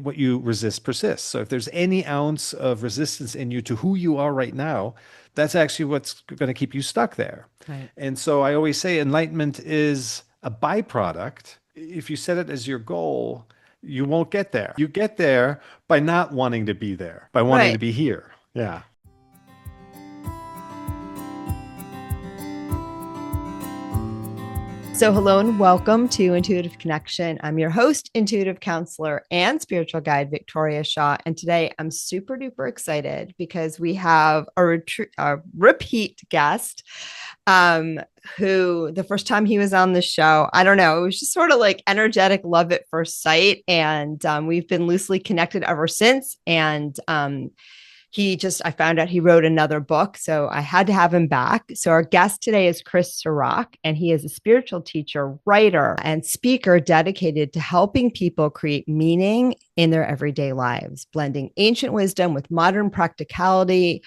what you resist persists. So if there's any ounce of resistance in you to who you are right now, that's actually what's going to keep you stuck there. Right. And so I always say enlightenment is a byproduct. If you set it as your goal, you won't get there. You get there by not wanting to be there, by wanting to Right. be here. Yeah. So, hello and welcome to Intuitive Connection. I'm your host, intuitive counselor, and spiritual guide, Victoria Shaw. And today I'm super duper excited because we have a repeat guest um, who the first time he was on the show, I don't know, it was just sort of like energetic love at first sight. And we've been loosely connected ever since. And I found out he wrote another book. So I had to have him back. So our guest today is Chris Cirak, and he is a spiritual teacher, writer, and speaker dedicated to helping people create meaning in their everyday lives, blending ancient wisdom with modern practicality.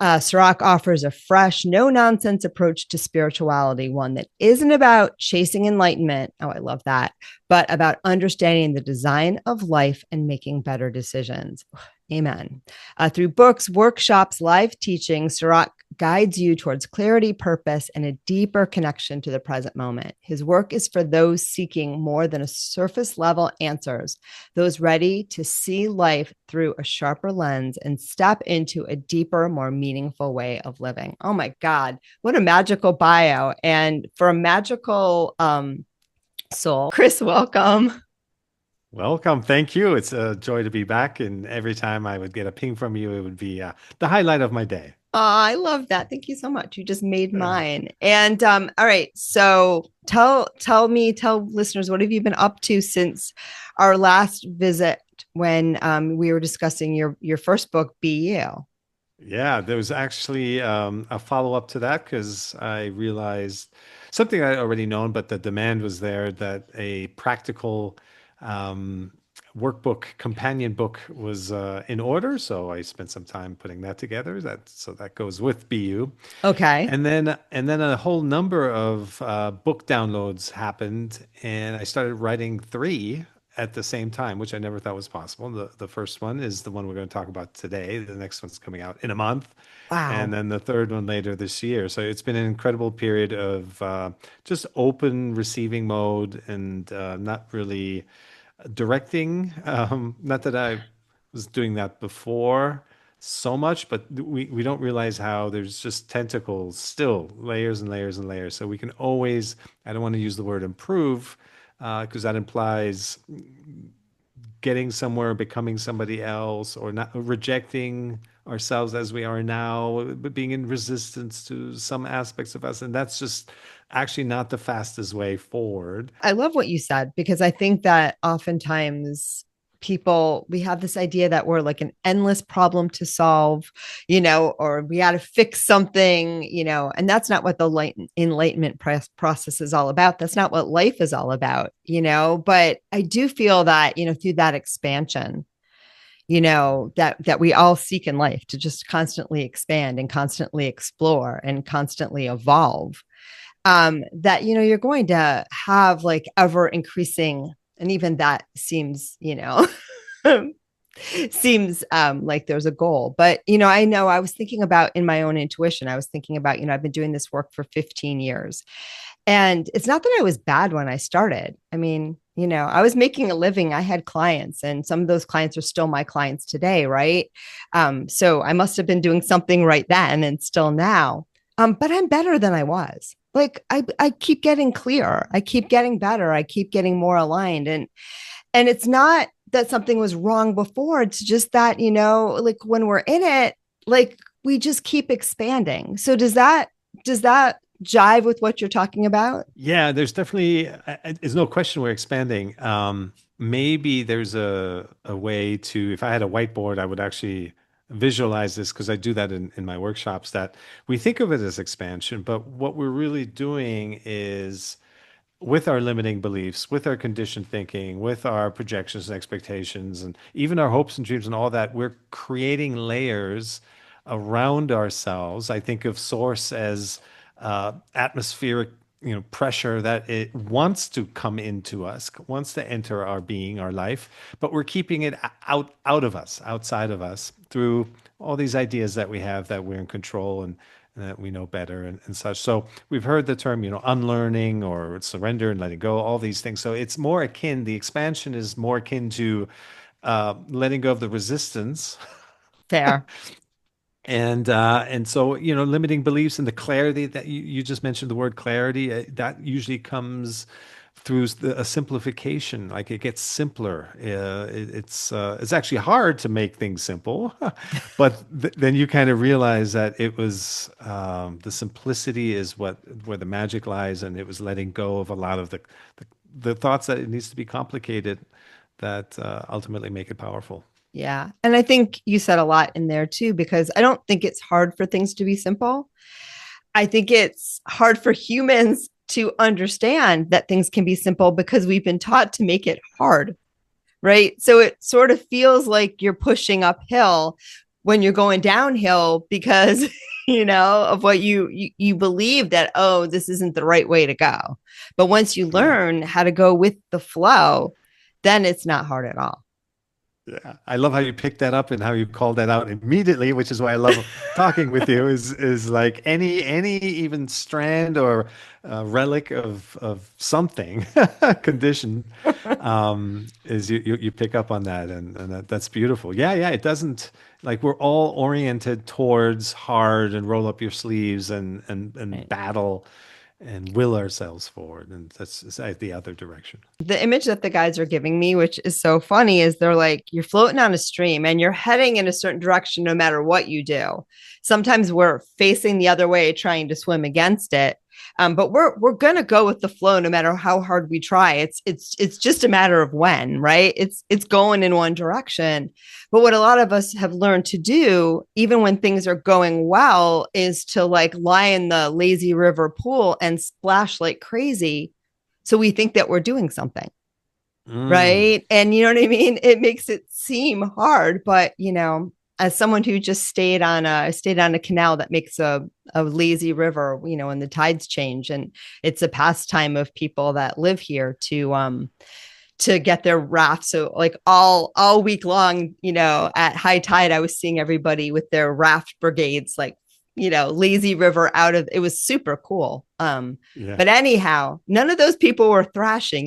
Cirak offers a fresh, no nonsense approach to spirituality, one that isn't about chasing enlightenment. Oh, I love that. But about understanding the design of life and making better decisions. Amen. Through books, workshops, live teaching, Cirak guides you towards clarity, purpose, and a deeper connection to the present moment. His work is for those seeking more than a surface level answers, those ready to see life through a sharper lens and step into a deeper, more meaningful way of living. Oh my God, what a magical bio. And for a magical soul, Chris, welcome. Welcome. Thank you. It's a joy to be back. And every time I would get a ping from you, it would be the highlight of my day. Oh, I love that. Thank you so much. You just made mine. And all right. So tell listeners, what have you been up to since our last visit when we were discussing your first book, Be You? Yeah, there was actually a follow-up to that because I realized something I already known, but the demand was there that a practical um, workbook, companion book was in order. So I spent some time putting that together. That goes with BU. Okay. And then a whole number of book downloads happened, and I started writing three at the same time, which I never thought was possible. The first one is the one we're going to talk about today. The next one's coming out in a month, and Wow. then the third one later this year. So it's been an incredible period of just open receiving mode and not really directing. Not that I was doing that before so much, but we don't realize how there's just tentacles, still layers and layers and layers. So we can always, I don't want to use the word improve, because that implies getting somewhere, becoming somebody else, or not rejecting ourselves as we are now, but being in resistance to some aspects of us. And that's just actually not the fastest way forward. I love what you said because I think that oftentimes we have this idea that we're like an endless problem to solve, or we got to fix something, and that's not what the enlightenment process is all about. That's not what life is all about, but I do feel that, through that expansion, that we all seek in life to just constantly expand and constantly explore and constantly evolve, that you're going to have like ever increasing, and even that seems seems like there's a goal. But I know I was thinking about, in my own intuition, I was thinking about, I've been doing this work for 15 years, and it's not that I was bad when I started. I mean, I was making a living, I had clients, and some of those clients are still my clients today, right? So I must have been doing something right then and still now. But I'm better than I was. Like I keep getting clearer. I keep getting better. I keep getting more aligned. And it's not that something was wrong before. It's just that, like when we're in it, like we just keep expanding. So does that jive with what you're talking about? Yeah, there's no question we're expanding. Maybe there's a way to, if I had a whiteboard, I would actually visualize this because I do that in my workshops, that we think of it as expansion, but what we're really doing is with our limiting beliefs, with our conditioned thinking, with our projections and expectations, and even our hopes and dreams and all that, we're creating layers around ourselves. I think of source as atmospheric pressure that it wants to come into us, wants to enter our being, our life, but we're keeping it out of us, outside of us, through all these ideas that we have that we're in control and that we know better and such. So we've heard the term, unlearning or surrender and letting go, all these things. So it's more akin, the expansion is more akin to letting go of the resistance Fair. and so, limiting beliefs and the clarity that you just mentioned, the word clarity, that usually comes through a simplification. Like it gets simpler. It's actually hard to make things simple, but then you kind of realize that it was the simplicity is where the magic lies, and it was letting go of a lot of the thoughts that it needs to be complicated that ultimately make it powerful. Yeah. And I think you said a lot in there too, because I don't think it's hard for things to be simple. I think it's hard for humans to understand that things can be simple because we've been taught to make it hard, right? So it sort of feels like you're pushing uphill when you're going downhill because of what you believe that, oh, this isn't the right way to go. But once you Yeah. learn how to go with the flow, then it's not hard at all. Yeah, I love how you picked that up and how you called that out immediately, which is why I love talking with you. Is like any even strand or relic of something condition is you pick up on that, and that's beautiful. Yeah, yeah, it doesn't like we're all oriented towards hard and roll up your sleeves and Right. battle and will ourselves forward, and that's it's the other direction. The image that the guys are giving me, which is so funny, is they're like, you're floating on a stream and you're heading in a certain direction no matter what you do. Sometimes we're facing the other way, trying to swim against it. But we're gonna go with the flow no matter how hard we try. It's just a matter of when, right? It's going in one direction. But what a lot of us have learned to do, even when things are going well, is to like lie in the lazy river pool and splash like crazy so we think that we're doing something, Mm, right? And you know what I mean? It makes it seem hard, but as someone who just stayed on a canal that makes a lazy river, when the tides change, and it's a pastime of people that live here to get their raft. So like all week long, at high tide, I was seeing everybody with their raft brigades, like, lazy river out of it was super cool. yeah. But anyhow, none of those people were thrashing,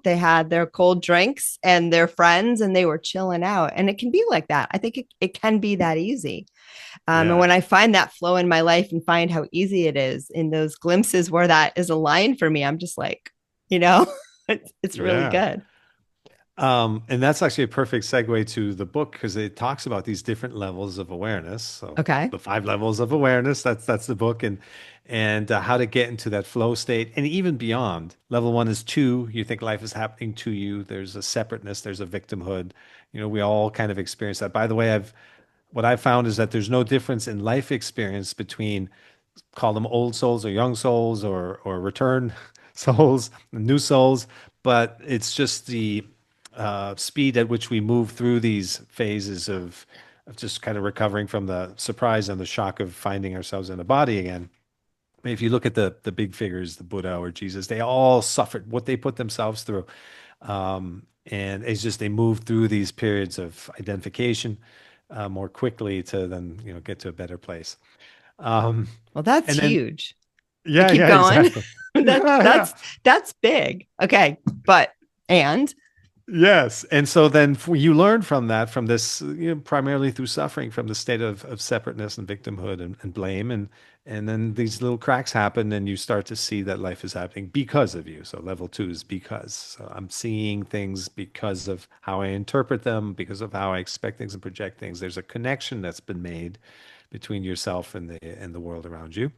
they had their cold drinks and their friends and they were chilling out. And it can be like that. I think it can be that easy. And Yeah. when I find that flow in my life and find how easy it is in those glimpses where that is aligned for me, I'm just like, you know, it's really Yeah. good. And that's actually a perfect segue to the book because it talks about these different levels of awareness. So Okay. the 5 levels of awareness, that's the book, and how to get into that flow state and even beyond. Level one is two. You think life is happening to you. There's a separateness. There's a victimhood. We all kind of experience that. By the way, what I've found is that there's no difference in life experience between call them old souls or young souls or return souls, new souls, but it's just the speed at which we move through these phases of just kind of recovering from the surprise and the shock of finding ourselves in a body again. If you look at the big figures, the Buddha or Jesus, they all suffered what they put themselves through. And it's just they move through these periods of identification more quickly to then get to a better place. Um, Well, that's and then huge. But yeah, keep yeah, going. exactly. that Yeah, yeah. that's big. Okay. But and Yes. And so then you learn from that, from this, primarily through suffering, from the state of separateness and victimhood and blame. And then these little cracks happen and you start to see that life is happening because of you. So level two is because. So I'm seeing things because of how I interpret them, because of how I expect things and project things. There's a connection that's been made between yourself and the world around you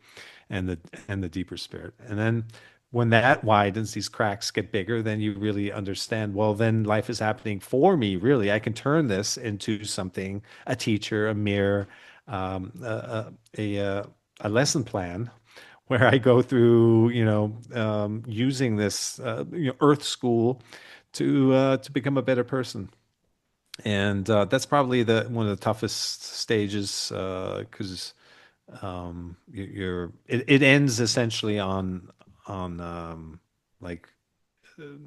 and the deeper spirit. And then when that widens, these cracks get bigger, then you really understand, well, then life is happening for me, really. I can turn this into something, a teacher, a mirror, a lesson plan where I go through, using this, earth school to become a better person. And that's probably the one of the toughest stages because it ends essentially on like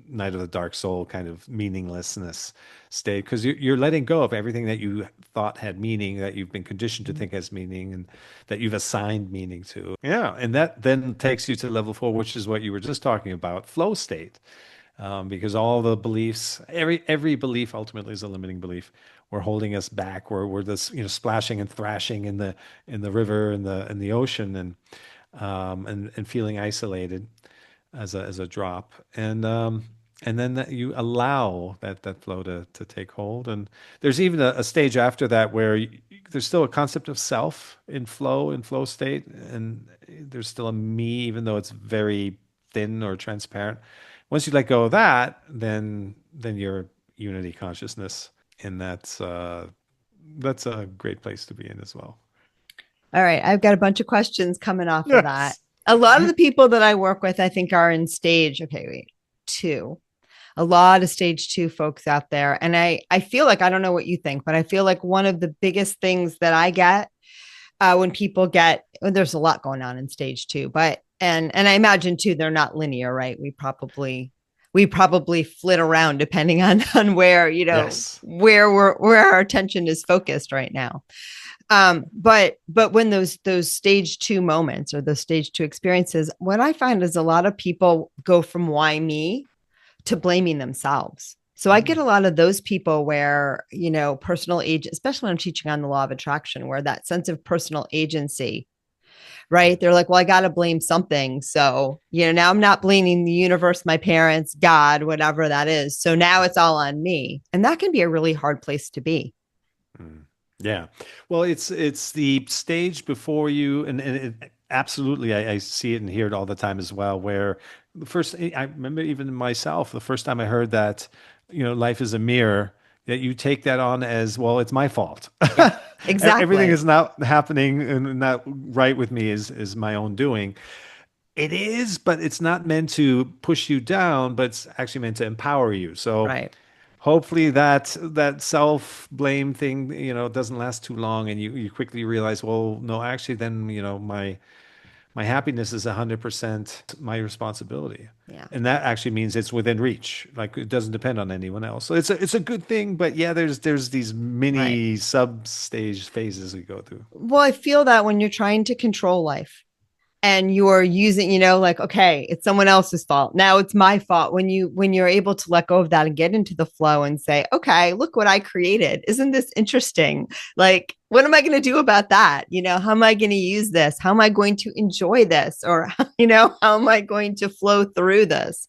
Night of the Dark Soul kind of meaninglessness state because you're letting go of everything that you thought had meaning, that you've been conditioned to think has meaning, and that you've assigned meaning to. Yeah, and that then takes you to level four, which is what you were just talking about, flow state. Because all the beliefs, every belief ultimately is a limiting belief. We're holding us back. We're this, splashing and thrashing in the river and the ocean and feeling isolated as a drop, and then that you allow that flow to take hold. And there's even a stage after that where there's still a concept of self in flow state, and there's still a me, even though it's very thin or transparent. Once you let go of that, then you're unity consciousness, and that's a great place to be in as well. All right, I've got a bunch of questions coming off of that. Yes. A lot of the people that I work with, I think, are in stage, okay, wait, two. A lot of stage two folks out there. And I feel like, I don't know what you think, but I feel like one of the biggest things that I get when people get, well, there's a lot going on in stage two, but, and I imagine too, they're not linear, right? We probably flit around depending on where, Yes. where our attention is focused right now. But when those stage two moments or those stage two experiences, what I find is a lot of people go from why me to blaming themselves. So I get Mm. a lot of those people where, personal age, especially when I'm teaching on the law of attraction, where that sense of personal agency, right? They're like, well, I got to blame something. So, now I'm not blaming the universe, my parents, God, whatever that is. So now it's all on me. And that can be a really hard place to be. Mm. Yeah. Well, it's the stage before you, and absolutely, I see it and hear it all the time as well. Where the first, I remember even myself, the first time I heard that, life is a mirror, that you take that on as, well, it's my fault. Yeah, Everything exactly. is not happening and not right with me is my own doing. It is, but it's not meant to push you down, but it's actually meant to empower you. So Right. hopefully that self blame thing doesn't last too long, and you quickly realize, well, no, actually, then my happiness is 100% my responsibility, Yeah. and that actually means it's within reach. Like it doesn't depend on anyone else, so it's a good thing. But yeah, there's these Right. mini sub stage phases we go through. Well, I feel that when you're trying to control life and you're using, like, okay, it's someone else's fault. Now it's my fault. When you're able to let go of that and get into the flow and say, okay, look what I created. Isn't this interesting? Like, what am I going to do about that? How am I going to use this? How am I going to enjoy this? Or, how am I going to flow through this?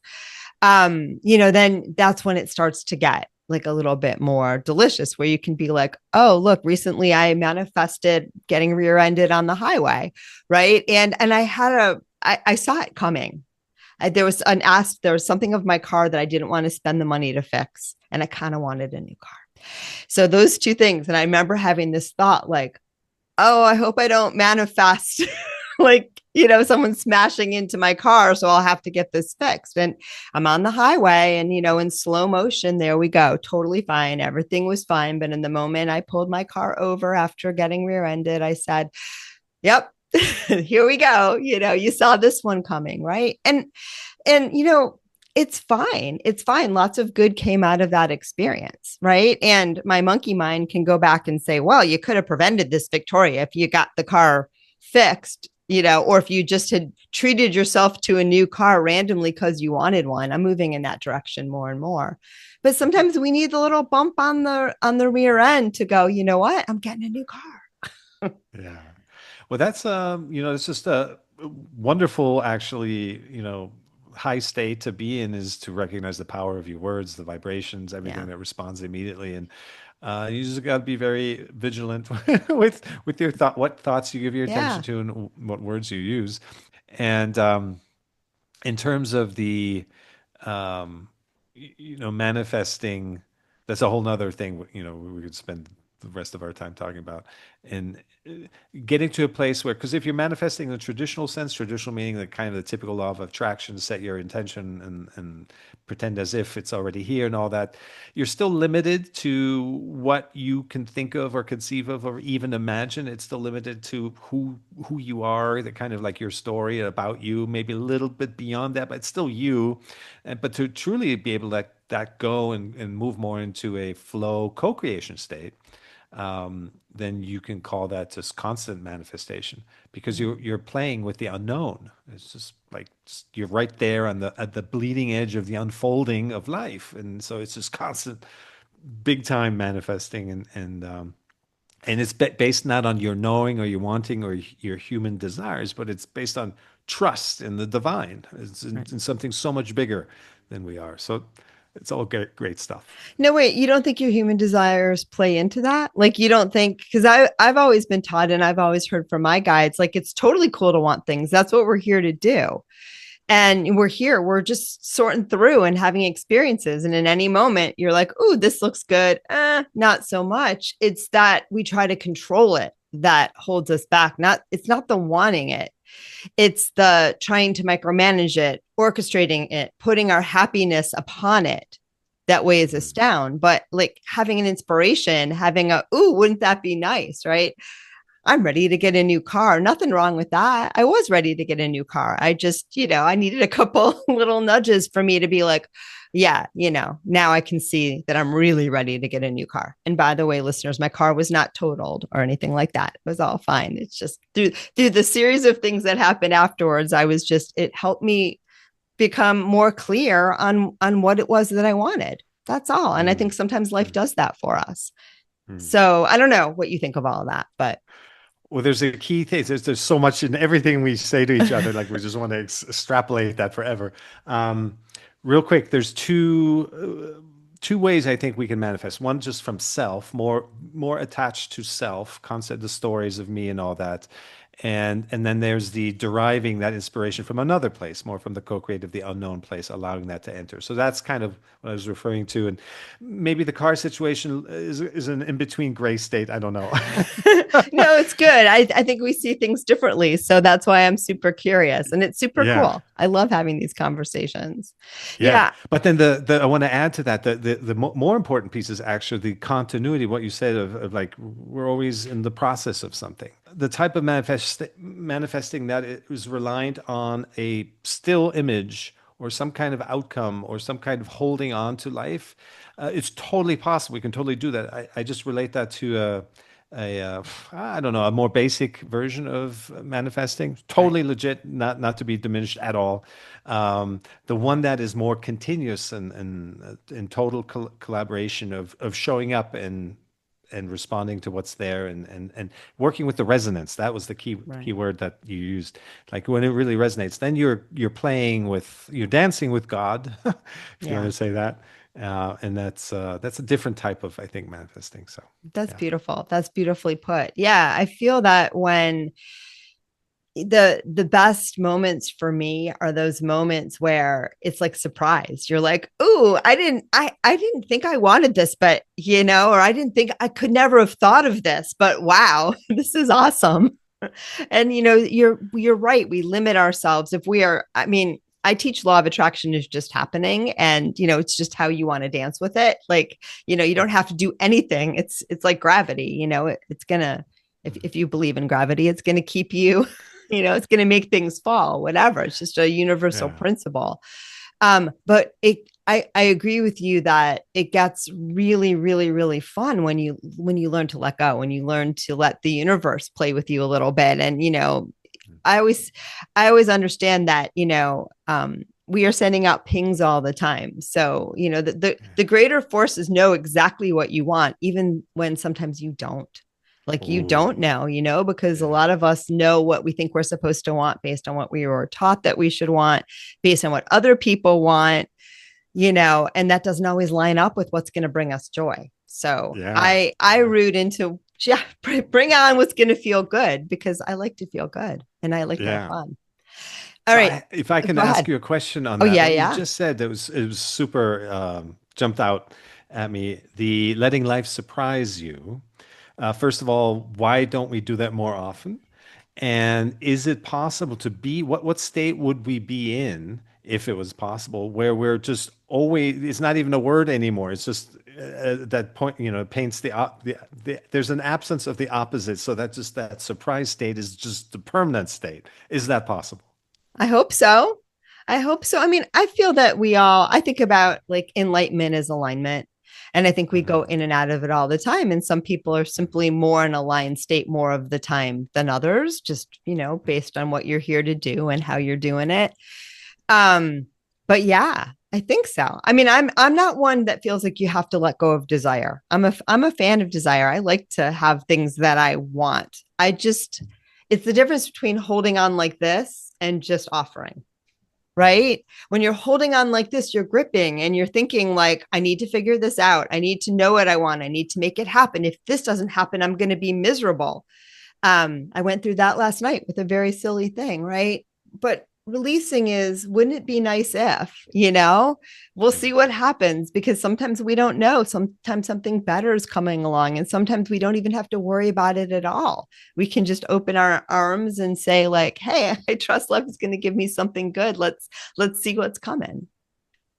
Then that's when it starts to get like a little bit more delicious, where you can be like, oh, look, recently I manifested getting rear-ended on the highway, right? And I saw it coming. There was something of my car that I didn't want to spend the money to fix, and I kind of wanted a new car. So those two things, and I remember having this thought like, oh, I hope I don't manifest like, someone smashing into my car. So I'll have to get this fixed. And I'm on the highway and, in slow motion, there we go. Totally fine. Everything was fine. But in the moment I pulled my car over after getting rear ended, I said, yep, here we go. You saw this one coming. Right. And, it's fine. It's fine. Lots of good came out of that experience, right? And my monkey mind can go back and say, well, you could have prevented this, Victoria, if you got the car fixed, or if you just had treated yourself to a new car randomly because you wanted one. I'm moving in that direction more and more. But sometimes we need a little bump on the rear end to go, you know what? I'm getting a new car. Yeah. Well, that's it's just a wonderful, actually, high state to be in, is to recognize the power of your words, the vibrations, everything Yeah. that responds immediately, and you just got to be very vigilant with your what thoughts you give your attention Yeah. to and what words you use. And in terms of the manifesting, that's a whole nother thing. We could spend the rest of our time talking about. And getting to a place where, because if you're manifesting in the traditional sense, traditional meaning the kind of the typical law of attraction, set your intention and pretend as if it's already here and all that, you're still limited to what you can think of or conceive of or even imagine. It's still limited to who you are, the kind of like your story about you, maybe a little bit beyond that, but it's still you. But to truly be able to let that go and move more into a flow co-creation state, then you can call that just constant manifestation because you're playing with the unknown. It's just like you're right there on the at the bleeding edge of the unfolding of life, and so it's just constant, big time manifesting, and it's based not on your knowing or your wanting or your human desires, but it's based on trust in the divine. It's Right. in something so much bigger than we are. So it's all great stuff. No, wait, you don't think your human desires play into that? Like you don't think because I've always been taught and I've always heard from my guides, like it's totally cool to want things. That's what we're here to do. And we're here, we're just sorting through and having experiences. And in any moment, you're like, "Ooh, this looks good." Not so much. It's that we try to control it that holds us back. Not it's not the wanting it. It's the trying to micromanage it, orchestrating it, putting our happiness upon it that weighs us down. But like having an inspiration, having a, ooh, wouldn't that be nice? Right. I'm ready to get a new car. Nothing wrong with that. I was ready to get a new car. I just, I needed a couple little nudges for me to be like, yeah, now I can see that I'm really ready to get a new car. And by the way, listeners, my car was not totaled or anything like that. It was all fine. It's just through the series of things that happened afterwards, it helped me become more clear on what it was that I wanted. That's all. And I think Mm, sometimes life mm, does that for us. mm. So I don't know what you think of all of that, but Well, there's a key thing. There's so much in everything we say to each other. Like we just want to extrapolate that forever. Um, Real quick, there's two ways I think we can manifest. One just from self, more attached to self, concept, the stories of me and all that, and then there's the deriving that inspiration from another place, more from the co-creative, the unknown place, allowing that to enter. So that's kind of what I was referring to, and maybe the car situation is an in between gray state. I don't know. no, it's good. I think we see things differently. So that's why I'm super curious. And it's super Yeah. cool. I love having these conversations. Yeah, Yeah. but then the I want to add to that the more important piece is actually the continuity. What you said of like we're always in the process of something. The type of manifesting that it was reliant on a still image or some kind of outcome or some kind of holding on to life. It's totally possible. We can totally do that. I just relate that to I don't know, a more basic version of manifesting. Right. Totally legit, not to be diminished at all. The one that is more continuous and in total collaboration of showing up and responding to what's there and working with the resonance. That was the key Right. word that you used. Like when it really resonates, then you're dancing with God, if you want Yeah. to say that. And that's a different type of, I think, manifesting. So That's yeah. beautiful. That's beautifully put. Yeah. I feel that when the best moments for me are those moments where it's like surprise. You're like, "Ooh, I didn't think I wanted this, but or I didn't think I could never have thought of this, but wow, this is awesome." And you're right. We limit ourselves if we are, I mean, I teach law of attraction is just happening and it's just how you want to dance with it. Like, you don't have to do anything. It's like gravity, it's gonna if you believe in gravity, it's gonna keep you it's going to make things fall, whatever. It's just a universal Yeah. principle. But I agree with you that it gets really, really, really fun when you learn to let go, when you learn to let the universe play with you a little bit. And, I always, I always understand that, we are sending out pings all the time. So, the greater forces know exactly what you want, even when sometimes you don't. Like you don't Oh, know, because a yeah. lot of us know what we think we're supposed to want based on what we were taught that we should want, based on what other people want, and that doesn't always line up with what's going to bring us joy. So Yeah. I Yeah. root into, yeah, bring on what's going to feel good because I like to feel good and I like to have Yeah. fun. All So right, if I can go ask ahead. you a question on Oh that, yeah, what you yeah. just said, that was it was super jumped out. at me. The letting life surprise you. First of all, why don't we do that more often? And is it possible to be what state would we be in if it was possible where we're just always it's not even a word anymore. It's just that point, paints there's an absence of the opposite. So that just that surprise state is just the permanent state. Is that possible? I hope so. I hope so. I mean, I feel that I think about like enlightenment as alignment. And I think we go Mhm. in and out of it all the time. And some people are simply more in a aligned state more of the time than others, just, based on what you're here to do and how you're doing it. Um, but yeah, I think so. I mean, I'm not one that feels like you have to let go of desire. I'm a fan of desire. I like to have things that I want. It's the difference between holding on like this and just offering, right? When you're holding on like this, you're gripping and you're thinking like, I need to figure this out. I need to know what I want. I need to make it happen. If this doesn't happen, I'm going to be miserable. I went through that last night with a very silly thing, right? But releasing is, wouldn't it be nice if, we'll see what happens because sometimes we don't know. Sometimes something better is coming along, and sometimes we don't even have to worry about it at all. We can just open our arms and say, like, hey, I trust life is going to give me something good. Let's see what's coming.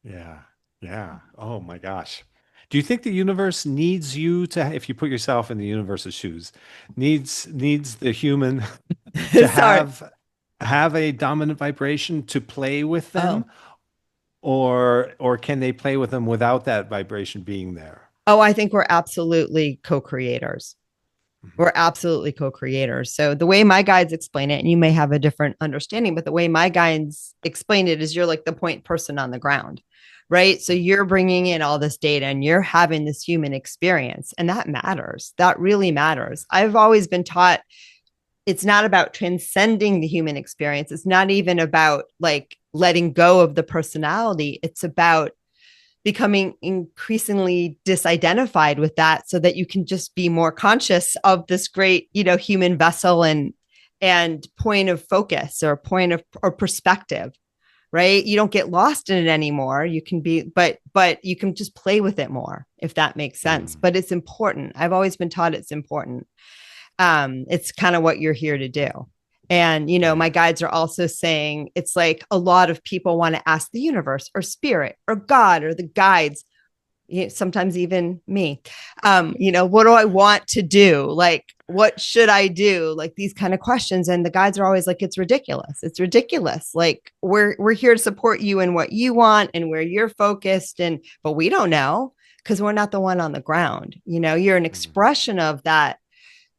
Yeah. Yeah. Oh my gosh. Do you think the universe needs you to, if you put yourself in the universe's shoes, needs the human to Sorry. have a dominant vibration to play with them, Oh. or can they play with them without that vibration being there? Oh, I think we're absolutely co-creators. Mhm. We're absolutely co-creators. So the way my guides explain it, and you may have a different understanding, but the way my guides explain it is you're like the point person on the ground, right? So you're bringing in all this data and you're having this human experience, and that matters. That really matters. I've always been taught it's not about transcending the human experience. It's not even about like letting go of the personality. It's about becoming increasingly disidentified with that so that you can just be more conscious of this great, human vessel and point of focus or point of or perspective, right? You don't get lost in it anymore. You can be but you can just play with it more, if that makes sense. Mm. But it's important. I've always been taught it's important. It's kind of what you're here to do. And, my Yeah. guides are also saying it's like a lot of people want to ask the universe or spirit or God or the guides, sometimes even me, what do I want to do? Like, what should I do? Like these kind of questions. And the guides are always like, it's ridiculous. It's ridiculous. Like we're here to support you in what you want and where you're focused. But we don't know because we're not the one on the ground. You're an Mm. expression of that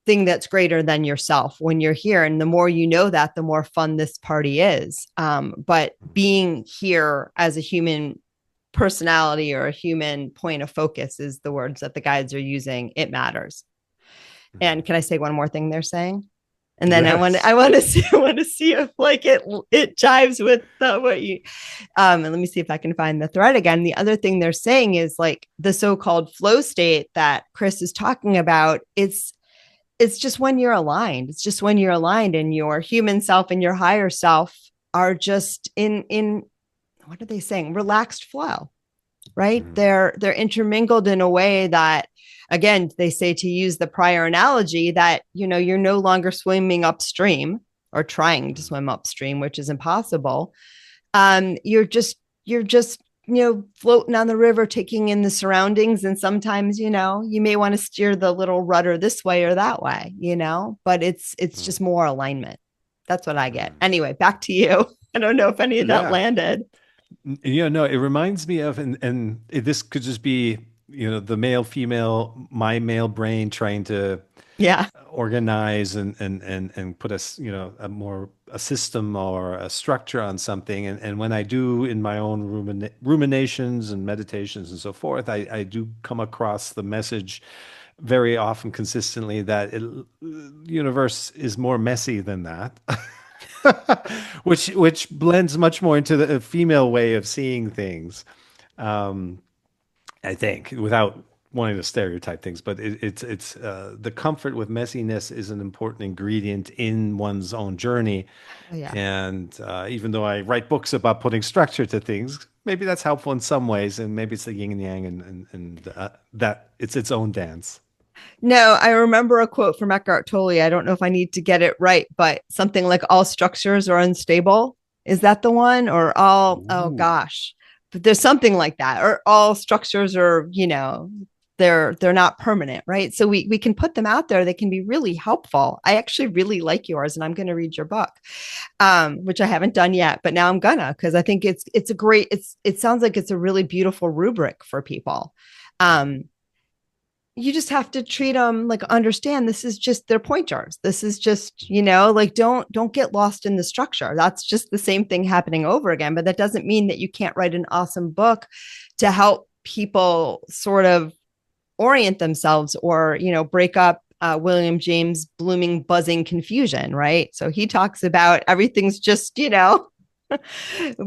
thing that's greater than yourself when you're here. And the more you know that, the more fun this party is. But being here as a human personality or a human point of focus is the words that the guides are using. It matters. Mm. And can I say one more thing they're saying? And then I want to, Yes. I want to see, I want to see if like it jives with what you. And let me see if I can find the thread again. The other thing they're saying is like the so-called flow state that Chris is talking about. It's just when you're aligned. It's just when you're aligned and your human self and your higher self are just in what are they saying? Relaxed flow, right? Mm. They're intermingled in a way that again, they say to use the prior analogy that, you're no longer swimming upstream or trying to Mm. swim upstream, which is impossible. You're just floating on the river taking in the surroundings, and sometimes you may want to steer the little rudder this way or that way, but it's Mm. just more alignment. That's what I get. Mm. Anyway, back to you. I don't know if any of that Yeah. landed. No, it reminds me of, this could just be, the male, female, my male brain trying to Yeah. organize and put a system or a structure on something. And when I do in my own ruminations and meditations and so forth, I do come across the message very often consistently that universe is more messy than that. Which blends much more into the female way of seeing things. I think without wanting to stereotype things, but it's the comfort with messiness is an important ingredient in one's own journey. Oh, yeah. And even though I write books about putting structure to things, maybe that's helpful in some ways, and maybe it's the yin and yang, and that it's its own dance. No, I remember a quote from Eckhart Tolle. I don't know if I need to get it right, but something like all structures are unstable. Is that the one? Or all, oh Ooh. gosh, but there's something like that. Or all structures are, they're not permanent, right? So we can put them out there. They can be really helpful. I actually really like yours, and I'm going to read your book, which I haven't done yet, but now I'm gonna because I think it's a great. It sounds like it's a really beautiful rubric for people. Um, you just have to treat them like understand this is just their pointers. This is just, like don't get lost in the structure. That's just the same thing happening over again, but that doesn't mean that you can't write an awesome book to help people sort of orient themselves or, break up William James blooming buzzing confusion, right? So he talks about everything's just,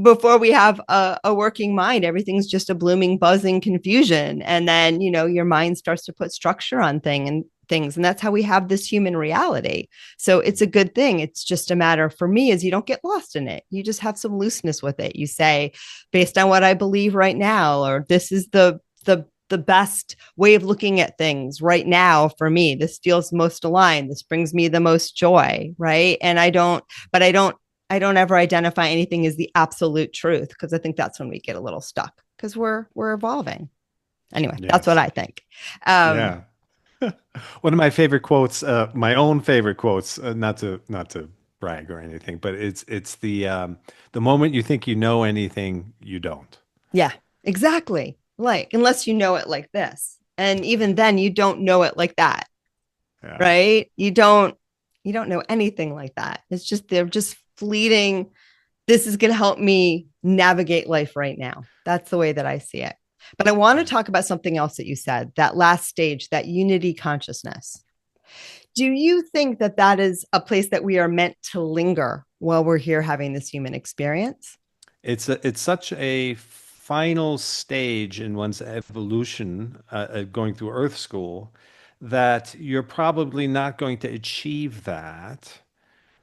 before we have a working mind, everything's just a blooming buzzing confusion, and then your mind starts to put structure on things, and that's how we have this human reality. So it's a good thing. It's just a matter for me is you don't get lost in it. You just have some looseness with it. You say, based on what I believe right now, or this is the best way of looking at things right now for me. This feels most aligned. This brings me the most joy, right? And I don't ever identify anything as the absolute truth because I think that's when we get a little stuck because we're evolving. Anyway, that's what Yes. I think. Um, Yeah. One of my favorite quotes, my own favorite quotes, not to brag or anything, but it's the moment you think you know anything, you don't. yeah, exactly. Like unless you know it like this, and even then, you don't know it like that, Yeah. right? You don't know anything like that. It's just they're just fleeting. This is going to help me navigate life right now. That's the way that I see it. But I want to talk about something else that you said, that last stage, that unity consciousness. Do you think that that is a place that we are meant to linger while we're here having this human experience? It's such a final stage in one's evolution, going through Earth School, that you're probably not going to achieve that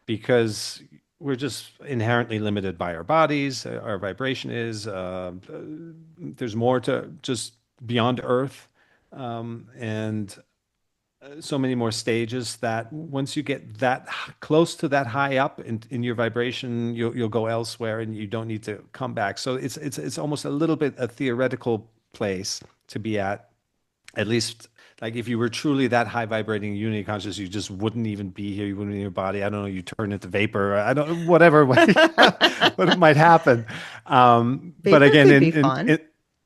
because we're just inherently limited by our bodies. Our vibration is there's more to just beyond Earth, and so many more stages that once you get that close to that high up in your vibration, you'll go elsewhere and you don't need to come back. So it's almost a little bit a theoretical place to be at least like if you were truly that high vibrating unity conscious, you just wouldn't even be here. You wouldn't be in your body. I don't know. You turn into vapor. I don't, whatever, what might happen. But Vapor again, could be fun.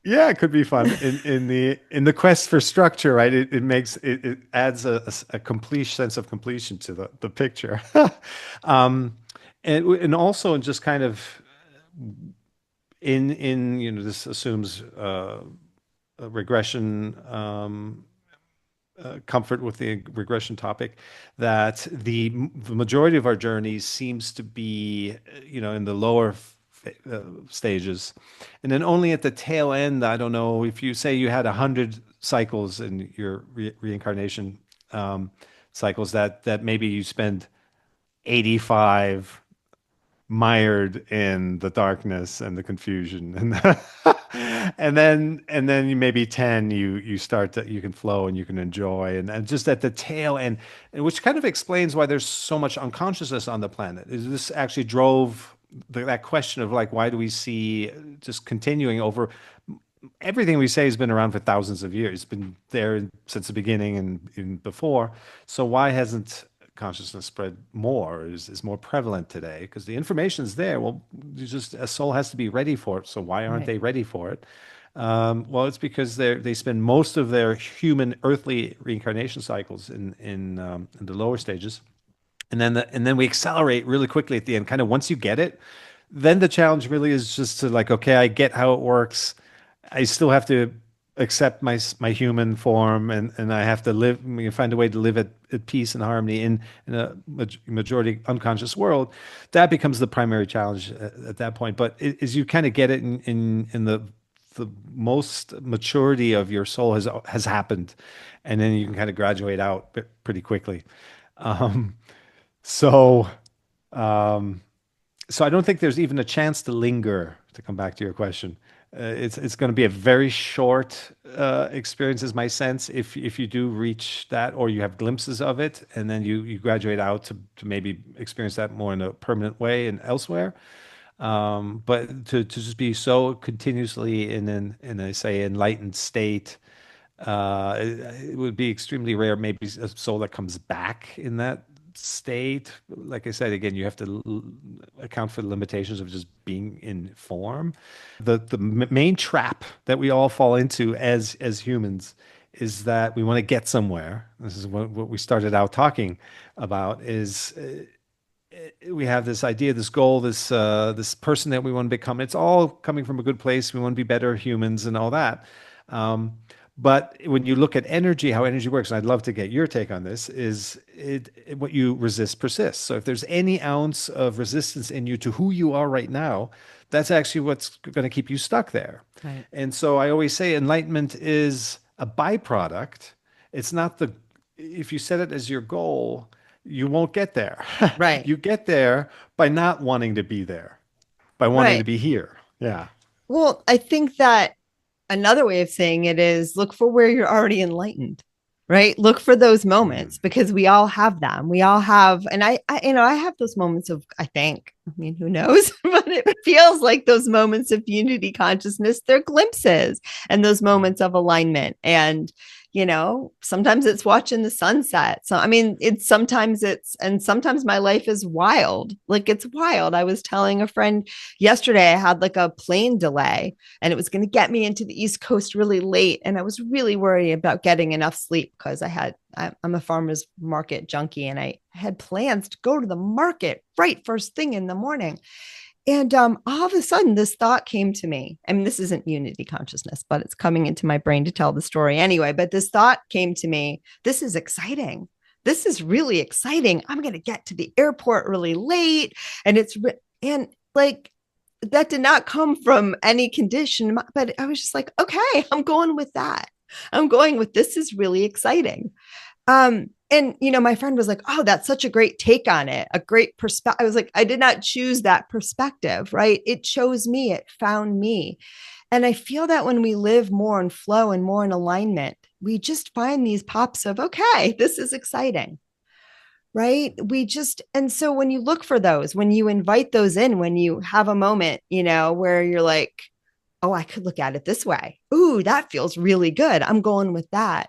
yeah, it could be fun in the quest for structure, right? It adds a complete sense of completion to the picture. um, and also just kind of this assumes a regression comfort with the regression topic that the majority of our journeys seems to be in the lower stages, and then only at the tail end. I don't know if you say you had 100 cycles in your reincarnation cycles that maybe you spend 85 mired in the darkness and the confusion and and then you maybe 10 you start to you can flow and you can enjoy and just at the tail end, and which kind of explains why there's so much unconsciousness on the planet. Is this actually drove that question of like why do we see just continuing over everything we say has been around for thousands of years. It's been there since the beginning and even before. So why hasn't consciousness spread more? Is more prevalent today? Because the information is there. Well, you just a soul has to be ready for it. So why aren't Right. they ready for it? Well, it's because they spend most of their human earthly reincarnation cycles in the lower stages, and then we accelerate really quickly at the end. Kind of once you get it, then the challenge really is just to like, okay, I get how it works. I still have to accept my human form, and I have to live, find a way to live at peace and harmony in a majority unconscious world. That becomes the primary challenge at that point. But as you kind of get it in the the most maturity of your soul has happened, and then you can kind of graduate out pretty quickly. Um, so um, so I don't think there's even a chance to linger. To come back to your question, it's going to be a very short experience, is my sense. If you do reach that, or you have glimpses of it, and then you graduate out to maybe experience that more in a permanent way and elsewhere. But to just be so continuously in a say enlightened state, it would be extremely rare. Maybe a soul that comes back in that state. Like I said, again, you have to account for the limitations of just being in form. The main trap that we all fall into as humans is that we want to get somewhere. This is what we started out talking about. Is we have this idea, this goal, this person that we want to become. It's all coming from a good place. We want to be better humans and all that. Um, but when you look at energy, how energy works, and I'd love to get your take on this, is what you resist persists. So if there's any ounce of resistance in you to who you are right now, that's actually what's going to keep you stuck there. Right. And so I always say enlightenment is a byproduct. It's not the, if you set it as your goal, you won't get there. Right. You get there by not wanting to be there, by wanting to Right. be here. Yeah. Well, I think that another way of saying it is look for where you're already enlightened, right? Look for those moments Mm. because we all have them. We all have, and I have those moments of, I think, I mean, who knows, but it feels like those moments of unity consciousness, they're glimpses and those moments of alignment. And, sometimes it's watching the sunset. So, I mean, and sometimes my life is wild. Like it's wild. I was telling a friend yesterday, I had like a plane delay and it was going to get me into the East Coast really late. And I was really worried about getting enough sleep because I'm a farmer's market junkie and I had plans to go to the market right first thing in the morning. And all of a sudden, this thought came to me. I mean, this isn't unity consciousness, but it's coming into my brain to tell the story anyway. But this thought came to me. This is exciting. This is really exciting. I'm going to get to the airport really late. And like, that did not come from any condition, but I was just like, okay, I'm going with that. I'm going with this is really exciting. And my friend was like, "Oh, that's such a great take on it, a great perspective." I was like, "I did not choose that perspective, right? It chose me, it found me." And I feel that when we live more in flow and more in alignment, we just find these pops of, okay, this is exciting, right? And so when you look for those, when you invite those in, when you have a moment, where you're like, oh, I could look at it this way. Ooh, that feels really good. I'm going with that.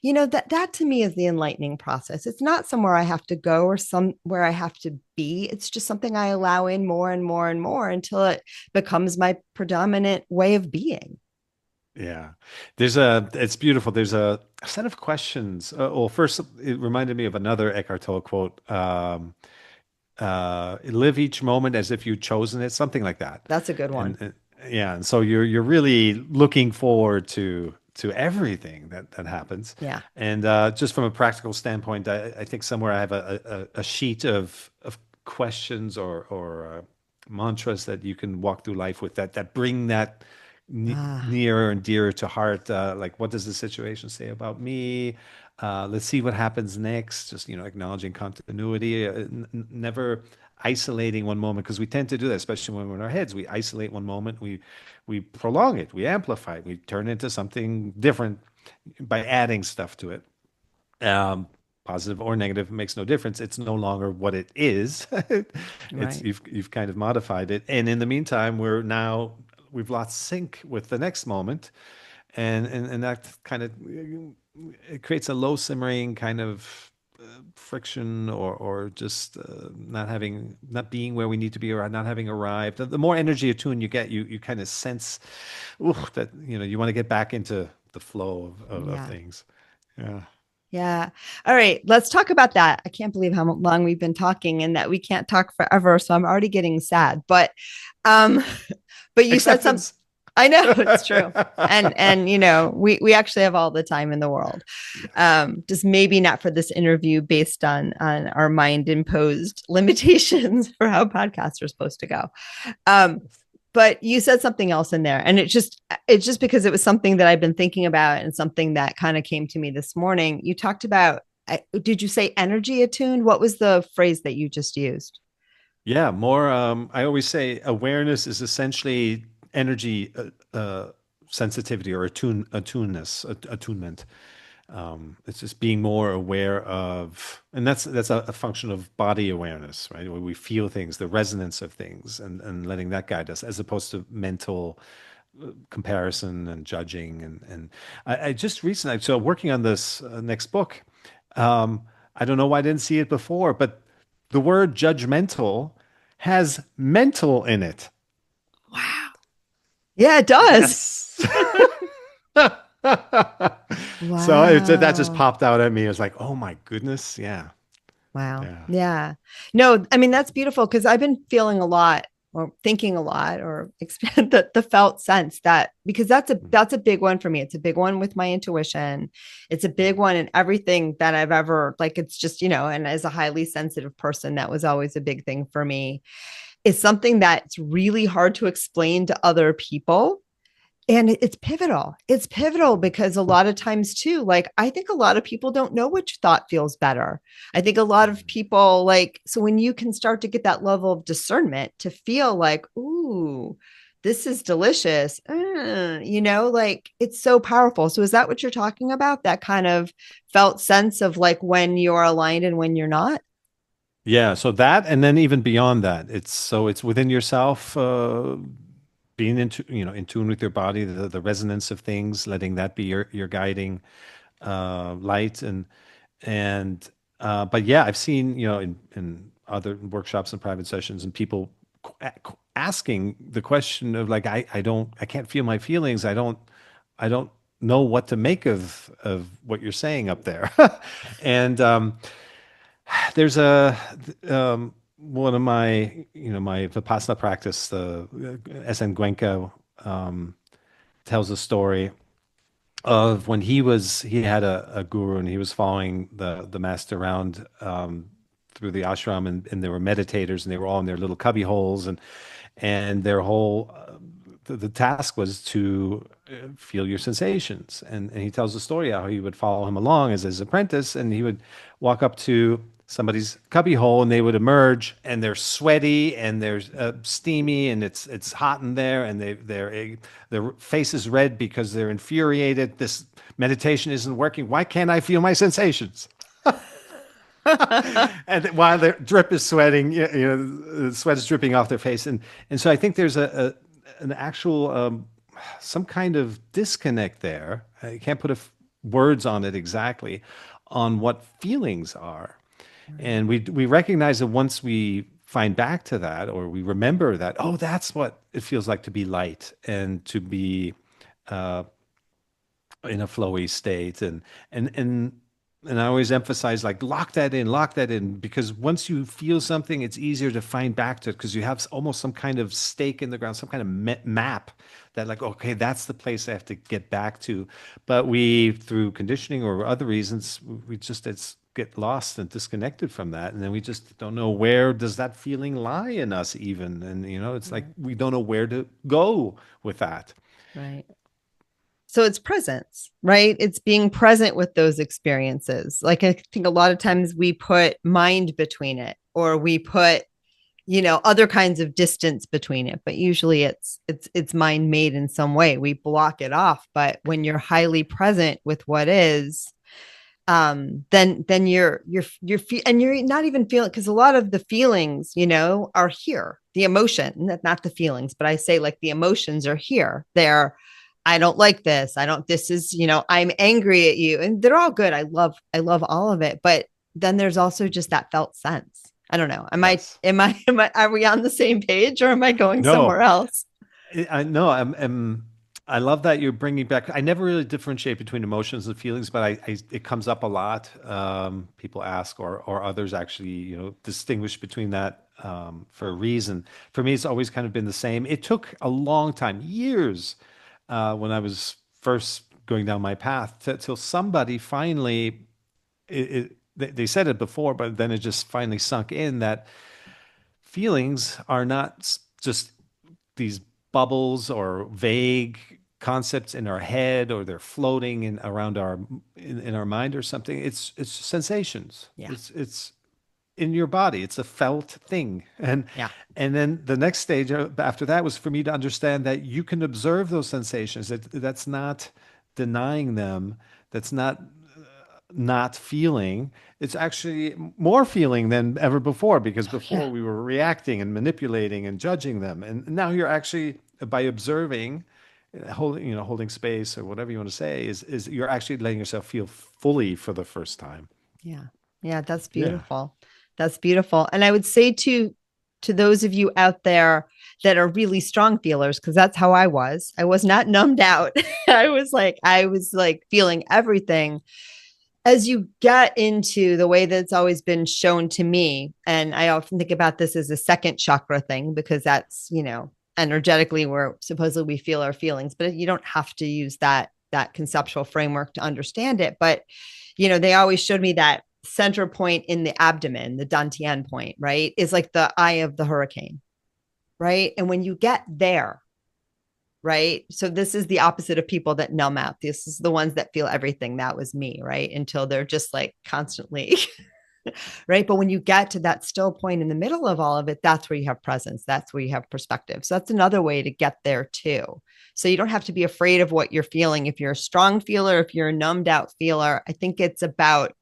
That to me is the enlightening process. It's not somewhere I have to go or somewhere I have to be. It's just something I allow in more and more and more until it becomes my predominant way of being. Yeah. It's beautiful. There's a set of questions. Well, first, it reminded me of another Eckhart Tolle quote. Live each moment as if you'd chosen it, something like that. That's a good one. And yeah, and so you're really looking forward to everything that happens. Yeah. And just from a practical standpoint, I think somewhere I have a sheet of questions or mantras that you can walk through life with that bring that Ah, nearer and dearer to heart. Like, what does the situation say about me? Let's see what happens next. Just, acknowledging continuity, never isolating one moment, because we tend to do that, especially when we're in our heads. We isolate one moment, we prolong it, we amplify it, we turn it into something different by adding stuff to it. Um, Positive or negative, it makes no difference. It's no longer what it is. It's right. you've kind of modified it, and in the meantime, we've lost sync with the next moment, and that kind of it creates a low simmering kind of friction or just not being where we need to be or not having arrived. The more energy attuned you get, you kind of sense ooh, that you want to get back into the flow of Yeah. things. Yeah. Yeah. All right. Let's talk about that. I can't believe how long we've been talking and that we can't talk forever. So I'm already getting sad. Um, but you said some, Acceptance. I know it's true. And we actually have all the time in the world. Yes. Just maybe not for this interview based on our mind imposed limitations for how podcasts are supposed to go. Um, Yes. but you said something else in there, and it's just because it was something that I've been thinking about and something that kind of came to me this morning. You talked about, did you say energy attuned? What was the phrase that you just used? Yeah, more. I always say awareness is essentially energy sensitivity or attunement. It's just being more aware of, and that's a function of body awareness, right? Where we feel things, the resonance of things, and letting that guide us, as opposed to mental comparison and judging. And I just recently, so working on this next book, I don't know why I didn't see it before, but the word judgmental has mental in it. Wow. Yeah, it does. Yes. So that just Wow. popped out at me. I was like, oh my goodness. Yeah. Wow. Yeah. Yeah. No, I mean, that's beautiful because I've been feeling a lot or thinking a lot or expand the felt sense that because that's a big one for me. It's a big one with my intuition. It's a big one in everything that I've ever like it's just, and as a highly sensitive person, that was always a big thing for me. It's something that's really hard to explain to other people, and it's pivotal. It's pivotal because a lot of times too, like I think a lot of people don't know which thought feels better. I think a lot of people like, so when you can start to get that level of discernment to feel like, ooh, this is delicious, like it's so powerful. So is that what you're talking about, that kind of felt sense of like when you're aligned and when you're not? Yeah. So that, and then even beyond that, it's within yourself, being in tune with your body, the resonance of things, letting that be your guiding light. But yeah, I've seen, in other workshops and private sessions and people asking the question of like, I can't feel my feelings. I don't know what to make of what you're saying up there. And there's one of my, my Vipassana practice, the SN Gwenko, tells a story of when he had a guru and he was following the master around through the ashram, and there were meditators and they were all in their little cubby holes, and their whole the task was to feel your sensations. And he tells the story how he would follow him along as his apprentice, and he would walk up to somebody's cubby hole and they would emerge and they're sweaty and they're steamy and it's hot in there, and their face is red because they're infuriated. This meditation isn't working. Why can't I feel my sensations? And while their drip is sweating, the sweat is dripping off their face, and so I think there's an actual some kind of disconnect there. I can't put words on it exactly, on what feelings are, Right. and we recognize that once we find back to that, or we remember that, oh, that's what it feels like to be light and to be in a flowy state, and I always emphasize like lock that in, because once you feel something, it's easier to find back to it because you have almost some kind of stake in the ground, some kind of map that like, okay, that's the place I have to get back to. But we, through conditioning or other reasons, we just it's get lost and disconnected from that, and then we just don't know where does that feeling lie in us even, and it's like Right. we don't know where to go with that. Right. So it's presence, right? It's being present with those experiences. Like I think a lot of times we put mind between it, or we put, other kinds of distance between it, but usually it's mind made in some way. We block it off, but when you're highly present with what is, then and you're not even feeling, because a lot of the feelings, are here. The emotion, not the feelings, but I say like the emotions are here. They're, I don't like this. I don't, this is, I'm angry at you. And they're all good. I love all of it. But then there's also just that felt sense. I don't know. Yes. Are we on the same page, or am I going somewhere No, else? I know. I love that you're bringing back. I never really differentiate between emotions and feelings, but it comes up a lot. People ask, or others actually, distinguish between that for a reason. For me, it's always kind of been the same. It took a long time, years, when I was first going down my path, till somebody finally. They said it before, but then it just finally sunk in that feelings are not just these bubbles or vague concepts in our head, or they're floating in around in our mind or something. It's sensations. Yeah. It's in your body. It's a felt thing. Yeah. And then the next stage after that was for me to understand that you can observe those sensations. That's not denying them. That's not feeling. It's actually more feeling than ever before, because Yeah. before we were reacting and manipulating and judging them. And now you're actually, by observing, holding space or whatever you want to say, is you're actually letting yourself feel fully for the first time. Yeah. Yeah, that's Yeah. beautiful. That's beautiful. And I would say to those of you out there that are really strong feelers, because that's how I was. I was not numbed out. I was like feeling everything. As you get into the way that's always been shown to me, and I often think about this as a second chakra thing, because that's, energetically where supposedly we feel our feelings, but you don't have to use that conceptual framework to understand it. But they always showed me that center point in the abdomen, the dantian point, right, is like the eye of the hurricane, right? And when you get there, right? So this is the opposite of people that numb out. This is the ones that feel everything. That was me, right? Until they're just like constantly, right? But when you get to that still point in the middle of all of it, that's where you have presence. That's where you have perspective. So that's another way to get there too. So you don't have to be afraid of what you're feeling. If you're a strong feeler, if you're a numbed out feeler, I think it's about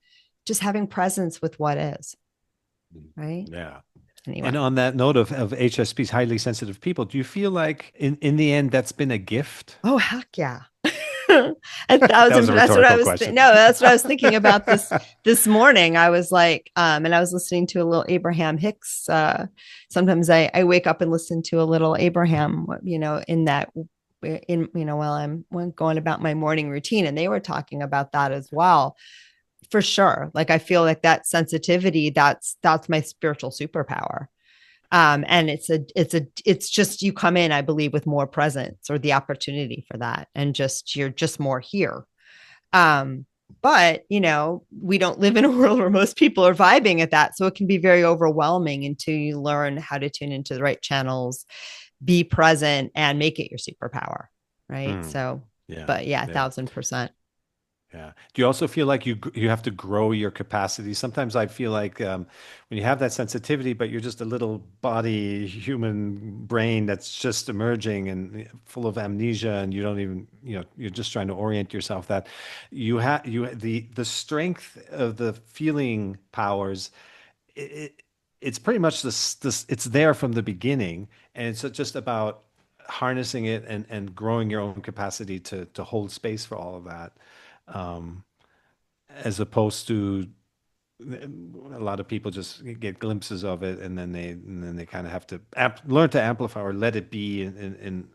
just having presence with what is, right? Yeah. And Anyway. on that note of HSPs, highly sensitive people, do you feel like in the end that's been a gift? Oh, heck yeah. That was a That's what I rhetorical was question. no, that's what I was thinking about this morning. I was like, and I was listening to a little Abraham Hicks. Sometimes I wake up and listen to a little Abraham, in that, while I'm going about my morning routine, and they were talking about that as well, for sure. Like I feel like that sensitivity, that's my spiritual superpower. And it's just, you come in, I believe, with more presence or the opportunity for that, and just you're just more here. But we don't live in a world where most people are vibing at that, so it can be very overwhelming until you learn how to tune into the right channels, be present, and make it your superpower, right? Hmm. So, Yeah. but yeah, Yeah. 1000%. Yeah. Do you also feel like you have to grow your capacity? Sometimes I feel like when you have that sensitivity, but you're just a little body, human brain that's just emerging and full of amnesia, and you don't even, you're just trying to orient yourself. That the strength of the feeling powers. It, it's pretty much this. It's there from the beginning, and it's just about harnessing it and growing your own capacity to hold space for all of that, um, as opposed to a lot of people just get glimpses of it, and then they kind of have to learn to amplify or let it be in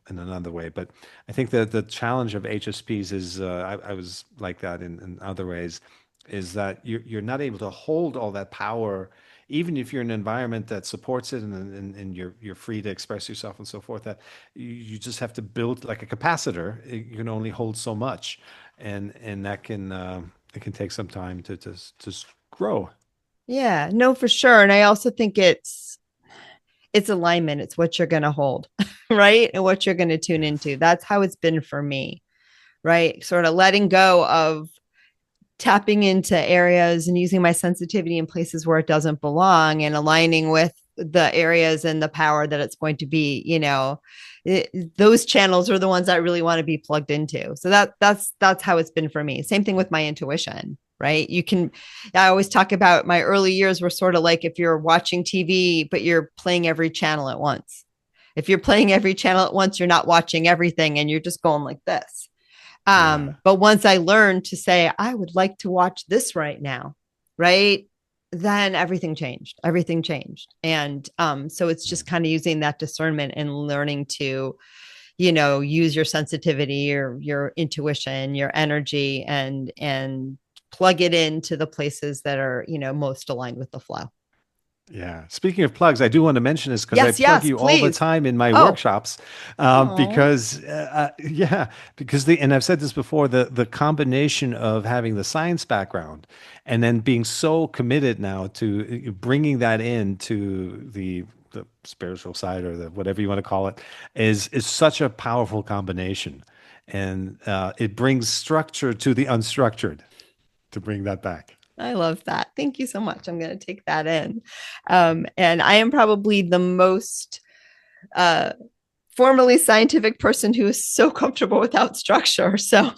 another way. But I think that the challenge of HSPs is, I was like that in other ways, is that you're not able to hold all that power, even if you're in an environment that supports it, and you're free to express yourself and so forth. That you just have to build like a capacitor. You can only hold so much, and that can. It can take some time to grow. Yeah, no, for sure. And I also think it's alignment. It's what you're going to hold, right? And what you're going to tune into. Yes. That's how it's been for me, right? Sort of letting go of tapping into areas and using my sensitivity in places where it doesn't belong, and aligning with the areas and the power that it's going to be, those channels are the ones I really want to be plugged into. So that's how it's been for me. Same thing with my intuition, right? I always talk about my early years were sort of like if you're watching TV, but you're playing every channel at once. If you're playing every channel at once, you're not watching everything, and you're just going like this. Yeah. But once I learned to say, I would like to watch this right now, right? Then everything changed. Everything changed. And so it's just kind of using that discernment and learning to, use your sensitivity, your intuition, your energy, and plug it into the places that are, most aligned with the flow. Yeah. Speaking of plugs, I do want to mention this because I Yes, plug yes, you all the please. time in my Oh, workshops, oh, because yeah, and I've said this before, the combination of having the science background and then being so committed now to bringing that into the the spiritual side or the whatever you want to call it, is such a powerful combination, and it brings structure to the unstructured. To bring that back. I love that. Thank you so much. I'm going to take that in. And I am probably the most uh, formally scientific person who is so comfortable without structure. So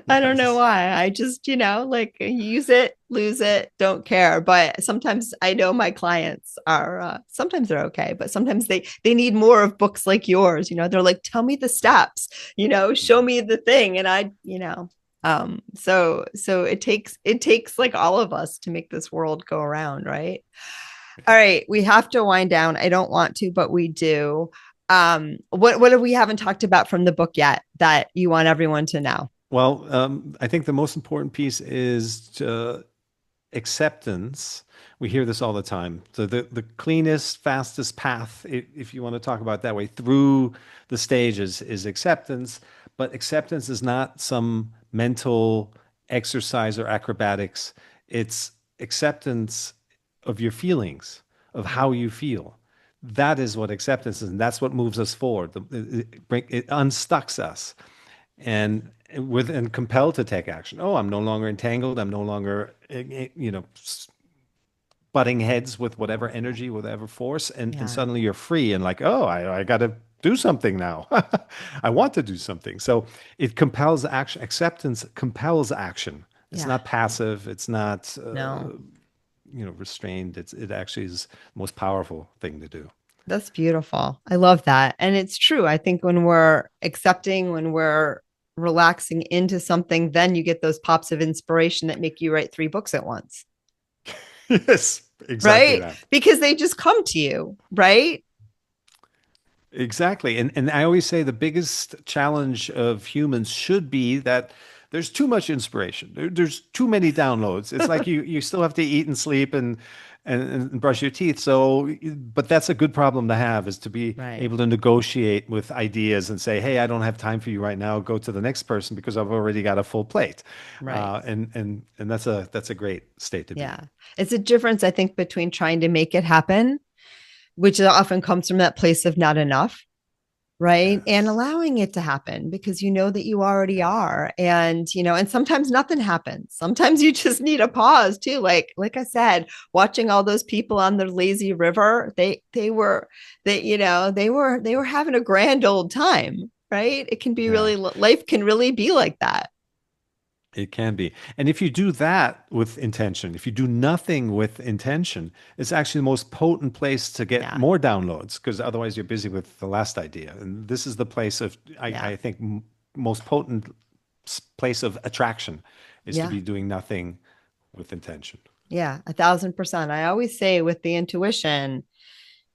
I don't know Yes. why. I just, like use it, lose it, don't care. But sometimes I know my clients are sometimes they're okay, but sometimes they need more of books like yours. They're like, tell me the steps, show me the thing. And so it takes like all of us to make this world go around, right? All Yeah. right, we have to wind down. I don't want to, but we do. What have we haven't talked about from the book yet that you want everyone to know? Well, I think the most important piece is acceptance. We hear this all the time. So the cleanest, fastest path, if you want to talk about it that way, through the stages is acceptance. But acceptance is not some mental exercise or acrobatics. It's acceptance of your feelings, of how you feel. That is what acceptance is, and that's what moves us forward. It unstucks us and compelled to take action. Oh, I'm no longer entangled. I'm no longer, butting heads with whatever energy, whatever force, and Yeah, suddenly you're free and like, oh, I got to do something now. I want to do something. So it compels action. Acceptance compels action. It's yeah, not passive. It's not, no, restrained. It actually is the most powerful thing to do. that's beautiful. I love that. And it's true. I think when we're accepting, when we're relaxing into something, then you get those pops of inspiration that make you write 3 books at once, Yes, exactly right? that. Because they just come to you, right? Exactly. And I always say the biggest challenge of humans should be that there's too much inspiration. There's too many downloads. It's like you still have to eat and sleep and brush your teeth. So, but that's a good problem to have, is to be Right, able to negotiate with ideas and say, hey, I don't have time for you right now. Go to the next person because I've already got a full plate. right. And that's a great state to be. Yeah. It's a difference, I think, between trying to make it happen, which often comes from that place of not enough, right? And Yes. allowing it to happen because you know that you already Yeah. are. And sometimes nothing happens. Sometimes you just need a pause too. Like I said, watching all those people on the lazy river, they were having a grand old time, right? It can be Yeah. really life can really be like that. It can be. And if you do that with intention, if you do nothing with intention, it's actually the most potent place to get Yeah. more downloads because otherwise you're busy with the last idea. And this is the place of, Yeah. I think, most potent place of attraction is to Yeah. be doing nothing with intention. Yeah. 1,000%. I always say with the intuition,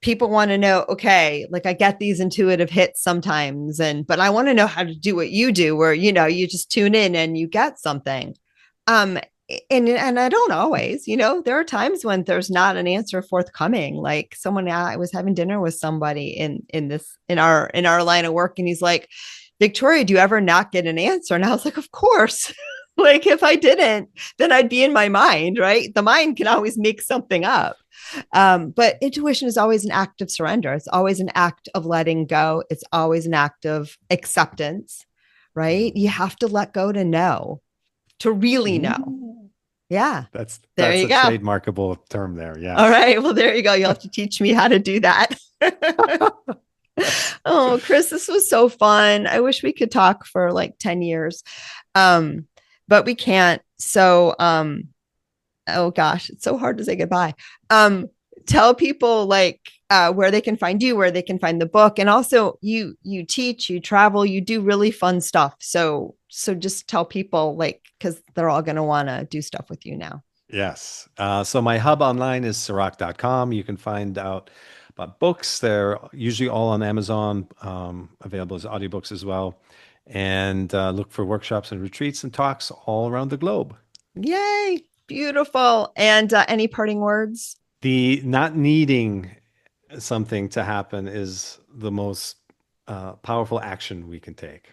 people want to know, okay, like I get these intuitive hits sometimes, but I want to know how to do what you do, where you just tune in and you get something. Um, and I don't always, there are times when there's not an answer forthcoming. Like I was having dinner with somebody in our line of work, and he's like, Victoria, do you ever not get an answer? And I was like, of course. Like if I didn't, then I'd be in my mind, right? The mind can always make something up. But intuition is always an act of surrender. It's always an act of letting go. It's always an act of acceptance, right? You have to let go to know, to really know. Ooh. Yeah. That's There that's you a go. trademarkable term there. All Yes. right. Well, there you go. You'll have to teach me how to do that. Oh, Chris, this was so fun. I wish we could talk for like 10 years. Um, but we can't. So, oh gosh, it's so hard to say goodbye. Um, Tell people like where they can find you, where they can find the book, and also you teach, you travel, you do really fun stuff. So just tell people like because they're all going to want to do stuff with you now. Yes. So my hub online is Cirak.com. You can find out about books. They're usually all on Amazon, available as audiobooks as well. And look for workshops and retreats and talks all around the globe. Yay! Beautiful. And any parting words? The not needing something to happen is the most powerful action we can take.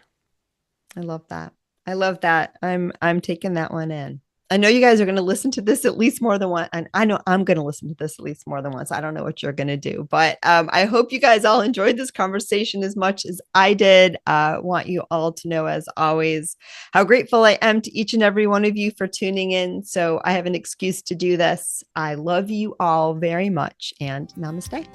I love that. I love that. I'm taking that one in. I know you guys are going to listen to this at least more than one. And I know I'm going to listen to this at least more than once. I don't know what you're going to do, but I hope you guys all enjoyed this conversation as much as I did. Want you all to know, as always, how grateful I am to each and every one of you for tuning in. So I have an excuse to do this. I love you all very much, and namaste.